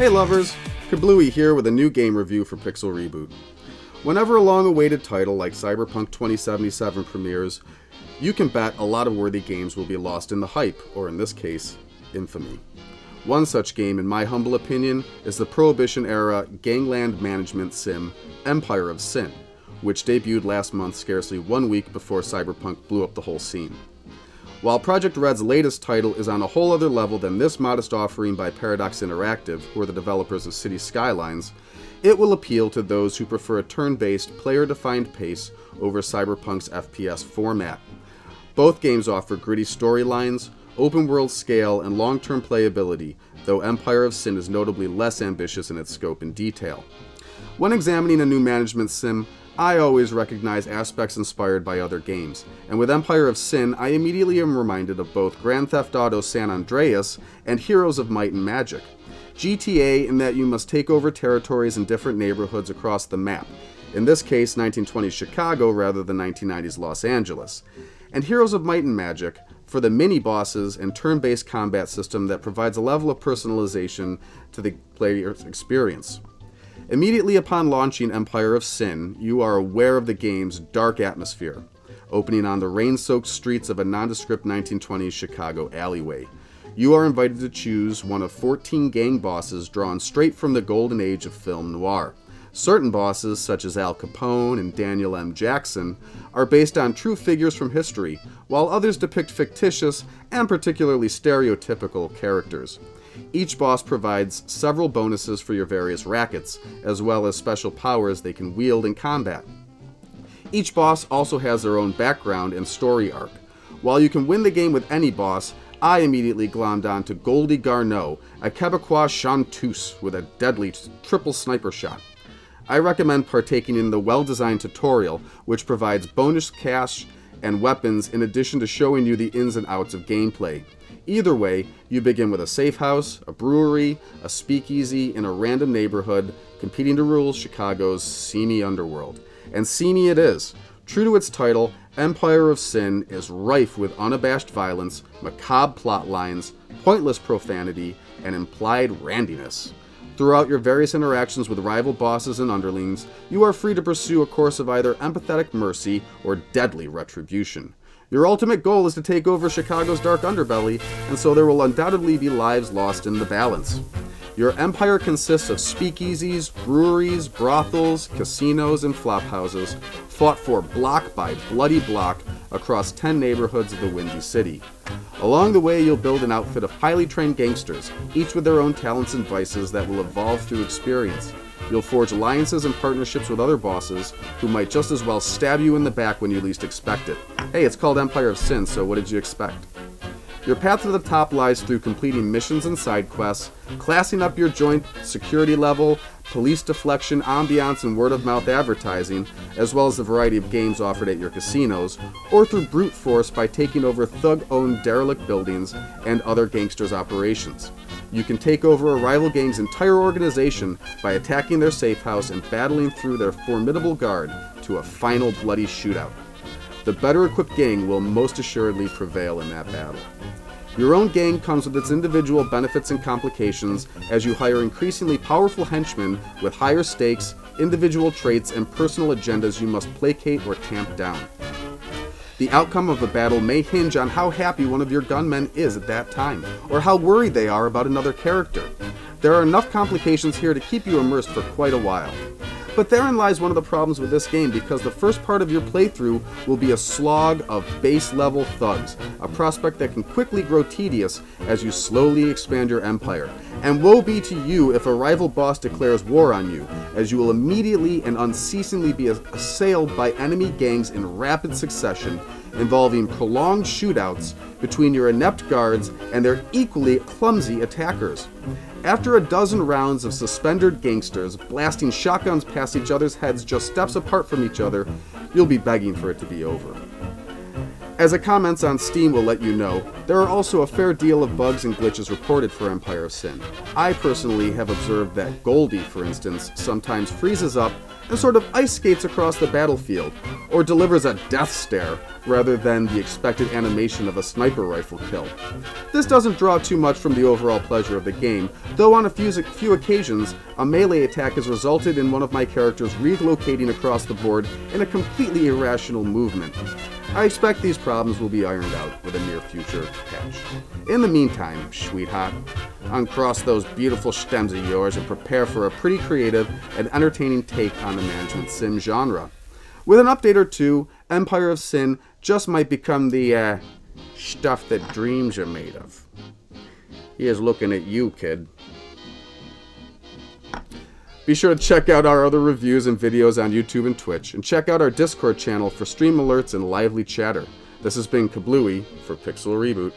Hey lovers, Kabluwe here with a new game review for Pixel Reboot. Whenever a long-awaited title like Cyberpunk 2077 premieres, you can bet a lot of worthy games will be lost in the hype, or in this case, infamy. One such game, in my humble opinion, is the Prohibition-era gangland management sim, Empire of Sin, which debuted last month scarcely 1 week before Cyberpunk blew up the whole scene. While Project Red's latest title is on a whole other level than this modest offering by Paradox Interactive, who are the developers of City Skylines, it will appeal to those who prefer a turn-based, player-defined pace over Cyberpunk's FPS format. Both games offer gritty storylines, open-world scale, and long-term playability, though Empire of Sin is notably less ambitious in its scope and detail. When examining a new management sim, I always recognize aspects inspired by other games, and with Empire of Sin, I immediately am reminded of both Grand Theft Auto San Andreas and Heroes of Might and Magic. GTA in that you must take over territories in different neighborhoods across the map, in this case 1920s Chicago rather than 1990s Los Angeles, and Heroes of Might and Magic for the mini-bosses and turn-based combat system that provides a level of personalization to the player's experience. Immediately upon launching Empire of Sin, you are aware of the game's dark atmosphere, opening on the rain-soaked streets of a nondescript 1920s Chicago alleyway. You are invited to choose one of 14 gang bosses drawn straight from the golden age of film noir. Certain bosses, such as Al Capone and Daniel M. Jackson, are based on true figures from history, while others depict fictitious and particularly stereotypical characters. Each boss provides several bonuses for your various rackets, as well as special powers they can wield in combat. Each boss also has their own background and story arc. While you can win the game with any boss, I immediately glommed on to Goldie Garneau, a Quebecois chanteuse with a deadly triple sniper shot. I recommend partaking in the well-designed tutorial, which provides bonus cash and weapons in addition to showing you the ins and outs of gameplay. Either way, you begin with a safe house, a brewery, a speakeasy in a random neighborhood, competing to rule Chicago's seamy underworld. And seamy it is. True to its title, Empire of Sin is rife with unabashed violence, macabre plot lines, pointless profanity, and implied randiness. Throughout your various interactions with rival bosses and underlings, you are free to pursue a course of either empathetic mercy or deadly retribution. Your ultimate goal is to take over Chicago's dark underbelly, and so there will undoubtedly be lives lost in the balance. Your empire consists of speakeasies, breweries, brothels, casinos, and flophouses, fought for block by bloody block across 10 neighborhoods of the Windy City. Along the way, you'll build an outfit of highly trained gangsters, each with their own talents and vices that will evolve through experience. You'll forge alliances and partnerships with other bosses who might just as well stab you in the back when you least expect it. Hey, it's called Empire of Sin, so what did you expect? Your path to the top lies through completing missions and side quests, classing up your joint security level, police deflection, ambiance, and word-of-mouth advertising, as well as the variety of games offered at your casinos, or through brute force by taking over thug-owned derelict buildings and other gangsters' operations. You can take over a rival gang's entire organization by attacking their safe house and battling through their formidable guard to a final bloody shootout. The better-equipped gang will most assuredly prevail in that battle. Your own gang comes with its individual benefits and complications as you hire increasingly powerful henchmen with higher stakes, individual traits, and personal agendas you must placate or tamp down. The outcome of a battle may hinge on how happy one of your gunmen is at that time, or how worried they are about another character. There are enough complications here to keep you immersed for quite a while. But therein lies one of the problems with this game, because the first part of your playthrough will be a slog of base-level thugs, a prospect that can quickly grow tedious as you slowly expand your empire. And woe be to you if a rival boss declares war on you, as you will immediately and unceasingly be assailed by enemy gangs in rapid succession, involving prolonged shootouts between your inept guards and their equally clumsy attackers. After a dozen rounds of suspended gangsters blasting shotguns past each other's heads just steps apart from each other, you'll be begging for it to be over. As the comments on Steam will let you know, there are also a fair deal of bugs and glitches reported for Empire of Sin. I personally have observed that Goldie, for instance, sometimes freezes up and sort of ice skates across the battlefield, or delivers a death stare rather than the expected animation of a sniper rifle kill. This doesn't draw too much from the overall pleasure of the game, though on a few occasions, a melee attack has resulted in one of my characters relocating across the board in a completely irrational movement. I expect these problems will be ironed out with a near future patch. In the meantime, sweetheart, uncross those beautiful stems of yours and prepare for a pretty creative and entertaining take on the management sim genre. With an update or two, Empire of Sin just might become the, stuff that dreams are made of. Here's looking at you, kid. Be sure to check out our other reviews and videos on YouTube and Twitch, and check out our Discord channel for stream alerts and lively chatter. This has been Kabluwe for Pixel Reboot.